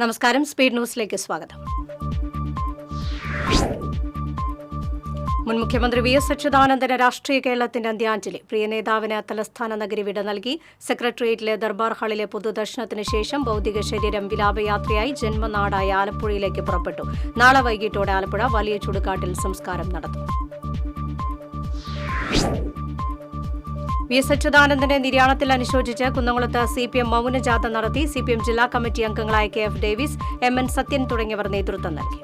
നമസ്കാരം. സ്പീഡ് ന്യൂസിലേക്ക് സ്വാഗതം. മുൻ മുഖ്യമന്ത്രി വി എസ് അച്യുതാനന്ദന് രാഷ്ട്രീയ കേരളത്തിന്റെ അന്ത്യാഞ്ജലി. പ്രിയ നേതാവിന് തലസ്ഥാന നഗരി വിട നൽകി. സെക്രട്ടേറിയറ്റിലെ ദർബാർ ഹാളിലെ പൊതുദർശനത്തിന് ശേഷം ഭൌതിക ശരീരം വിലാപയാത്രയായി ജന്മനാടായ ആലപ്പുഴയിലേക്ക് പുറപ്പെട്ടു. നാളെ വൈകിട്ടോടെ ആലപ്പുഴ വലിയ ചുടുകാട്ടിൽ സംസ്കാരം നടത്തും. വി എസ് അച്യുതാനന്ദന്റെ നിര്യാണത്തിൽ അനുശോചിച്ച് കുന്നംകുളത്ത് CPM മൗനജാഥ നടത്തി. CPM ജില്ലാ കമ്മിറ്റി അംഗങ്ങളായ KF ഡേവിസ്, MN സത്യൻ തുടങ്ങിയവർ നേതൃത്വം നൽകി.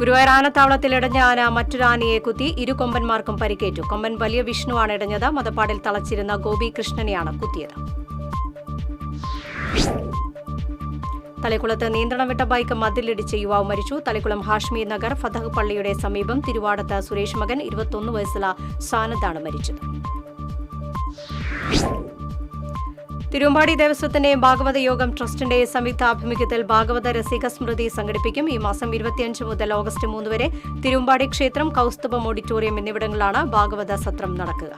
ഗുരുവായൂർ ആനത്താവളത്തിൽ ഇടഞ്ഞ ആന മറ്റൊരു ആനയെ കുത്തി. ഇരു കൊമ്പന്മാർക്കും പരിക്കേറ്റു. കൊമ്പൻ വലിയ വിഷ്ണുവാണ് ഇടഞ്ഞത്. മതപ്പാടിൽ തളച്ചിരുന്ന ഗോപികൃഷ്ണനെയാണ് കുത്തിയത്. തളിക്കുളത്ത് നിയന്ത്രണം വിട്ട ബൈക്ക് മതിലിടിച്ച് യുവാവ് മരിച്ചു. തളിക്കുളം ഹാഷ്മി നഗർ ഫതഹ് പള്ളിയുടെ സമീപം തിരുവാടത്ത് സുരേഷ് മകൻ 21 വയസ്സുള്ള സാനദാണ് മരിച്ചത്. തിരുവമ്പാടി ദേവസ്വത്തിന്റെയും ഭാഗവത യോഗം ട്രസ്റ്റിന്റെയും സംയുക്താഭിമുഖ്യത്തിൽ ഭാഗവത രസിക സ്മൃതി സംഘടിപ്പിക്കും. ഈ മാസം 25 മുതൽ ഓഗസ്റ്റ് 3 വരെ തിരുവമ്പാടി ക്ഷേത്രം, കൗസ്തുഭം ഓഡിറ്റോറിയം എന്നിവിടങ്ങളിലാണ് ഭാഗവത സത്രം നടക്കുക.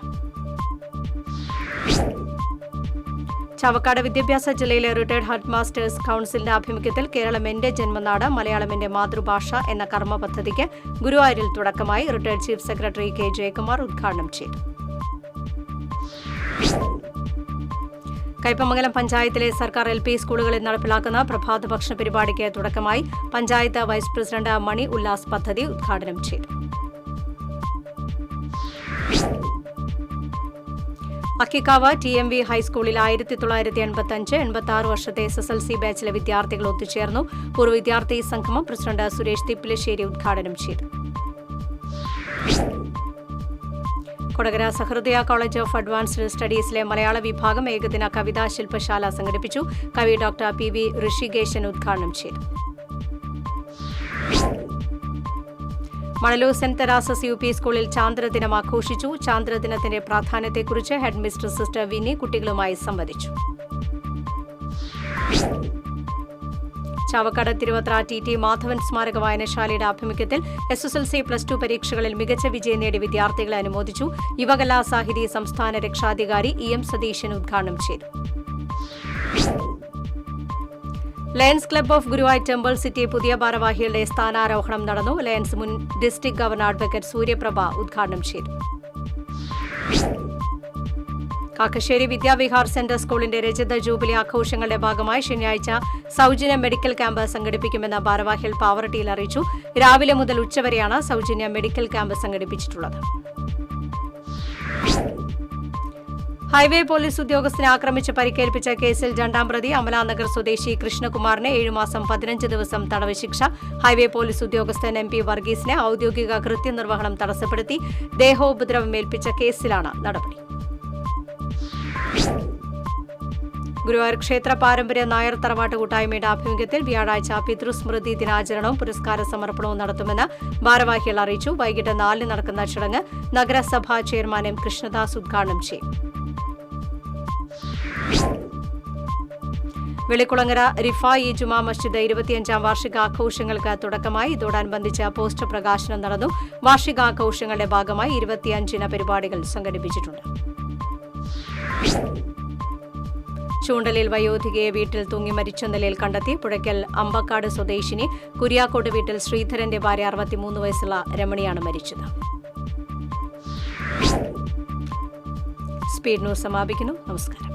ചാവക്കാട് വിദ്യാഭ്യാസ ജില്ലയിലെ റിട്ടയർഡ് ഹെഡ് മാസ്റ്റേഴ്സ് കൌൺസിലിന്റെ ആഭിമുഖ്യത്തിൽ കേരളം എന്റെ ജന്മനാട്, മലയാളം എന്റെ മാതൃഭാഷ എന്ന കർമ്മ പദ്ധതിക്ക് ഗുരുവായൂരിൽ തുടക്കമായി. Retired chief secretary K. Jayakumar ഉദ്ഘാടനം ചെയ്തു. കയ്പമംഗലം പഞ്ചായത്തിലെ സർക്കാർ LP സ്കൂളുകളിൽ നടപ്പിലാക്കുന്ന പ്രഭാത ഭക്ഷണ പരിപാടിക്ക് തുടക്കമായി. പഞ്ചായത്ത് വൈസ് പ്രസിഡന്റ് മണി ഉല്ലാസ് പദ്ധതി ഉദ്ഘാടനം ചെയ്തു. അക്കിക്കാവ് TMV ഹൈസ്കൂളിൽ 1985-86 വർഷത്തെ SSLC ബാച്ചിലെ വിദ്യാർത്ഥികൾ ഒത്തുചേർന്നു. പൂർവ്വ വിദ്യാർത്ഥി സംഗമം പ്രസിഡന്റ് സുരേഷ് തിപ്പിലശ്ശേരി ഉദ്ഘാടനം ചെയ്തു. കൊടകര സഹൃദയ കോളേജ് ഓഫ് അഡ്വാൻസ്ഡ് സ്റ്റഡീസിലെ മലയാള വിഭാഗം ഏകദിന കവിതാ ശില്പശാല സംഘടിപ്പിച്ചു. കവി ഡോക്ടർ PV ഋഷികേശൻ ഉദ്ഘാടനം ചെയ്തു. മണലൂർ സെന്റ് തെരാസസ് UP സ്കൂളിൽ ചാന്ദ്രദിനം ആഘോഷിച്ചു. ചാന്ദ്രദിനത്തിന്റെ പ്രാധാന്യത്തെക്കുറിച്ച് ഹെഡ് മിസ്ട്രസ് സിസ്റ്റർ വിനി കുട്ടികളുമായി സംവദിച്ചു. ചാവക്കാട് തിരുവത്ര TT മാധവൻ സ്മാരക വായനശാലയുടെ ആഭിമുഖ്യത്തിൽ SSLC+2 പരീക്ഷകളിൽ മികച്ച വിജയം നേടിയ വിദ്യാർത്ഥികളെ അനുമോദിച്ചു. യുവകലാ സാഹിതി സംസ്ഥാന രക്ഷാധികാരി EM സതീശൻ ഉദ്ഘാടനം ചെയ്തു. Lions club of Guruvayur temple city പുതിയ ഭാരവാഹികളുടെ സ്ഥാനാരോഹണം നടന്നു. ലയൺസ് മുൻ ഡിസ്ട്രിക്ട് ഗവർണർ അഡ്വക്കേറ്റ് സൂര്യപ്രഭ ഉദ്ഘാടനം ചെയ്തു. കാക്കശ്ശേരി വിദ്യാവിഹാർ സെന്റർ സ്കൂളിന്റെ രജത ജൂബിലി ആഘോഷങ്ങളുടെ ഭാഗമായി ശനിയാഴ്ച സൗജന്യ മെഡിക്കൽ ക്യാമ്പ് സംഘടിപ്പിക്കുമെന്ന് ഭാരവാഹികൾ പാവറട്ടിയിൽ അറിയിച്ചു. രാവിലെ മുതൽ ഉച്ചവരെയാണ് സൗജന്യ മെഡിക്കൽ ക്യാമ്പ് സംഘടിപ്പിച്ചിട്ടുള്ളത്. ഹൈവേ പോലീസ് ഉദ്യോഗസ്ഥനെ ആക്രമിച്ച് പരിക്കേൽപ്പിച്ച കേസിൽ രണ്ടാം പ്രതി അമലാനഗർ സ്വദേശി കൃഷ്ണകുമാറിന് 7 മാസം 15 ദിവസം തടവ് ശിക്ഷ. ഹൈവേ പോലീസ് ഉദ്യോഗസ്ഥൻ MP വർഗീസിനെ ഔദ്യോഗിക കൃത്യനിർവഹണം തടസ്സപ്പെടുത്തി ദേഹോപദ്രവമേൽപ്പിച്ച കേസിലാണ് നടപടി. ഗുരുവായൂർ ക്ഷേത്ര പാരമ്പര്യ നായർ തറവാട്ട് കൂട്ടായ്മയുടെ ആഭിമുഖ്യത്തിൽ വ്യാഴാഴ്ച പിതൃസ്മൃതി ദിനാചരണവും പുരസ്കാര സമർപ്പണവും നടത്തുമെന്ന് ഭാരവാഹികൾ അറിയിച്ചു. വൈകിട്ട് 4 നടക്കുന്ന ചടങ്ങ് നഗരസഭാ ചെയർമാൻ M. കൃഷ്ണദാസ് ഉദ്ഘാടനം ചെയ്യും. വെളിക്കുളങ്ങര റിഫായി ജുമാ മസ്ജിദ് 25ാം വാർഷികാഘോഷങ്ങൾക്ക് തുടക്കമായി. ഇതോടനുബന്ധിച്ച് പോസ്റ്റർ പ്രകാശനം നടന്നു. വാർഷികാഘോഷങ്ങളുടെ ഭാഗമായി 25ന് പരിപാടികൾ സംഘടിപ്പിച്ചിട്ടുണ്ട്. ചൂണ്ടലിൽ വയോധികയെ വീട്ടിൽ തൂങ്ങി മരിച്ച നിലയിൽ കണ്ടെത്തി. പുഴയ്ക്കൽ അമ്പക്കാട് സ്വദേശിനി കുര്യാക്കോട് വീട്ടിൽ ശ്രീധരന്റെ ഭാര്യ 63 വയസ്സുള്ള രമണിയാണ് മരിച്ചത്. സ്പീഡ് ന്യൂസ് സമാപിക്കുന്നു. നമസ്കാരം.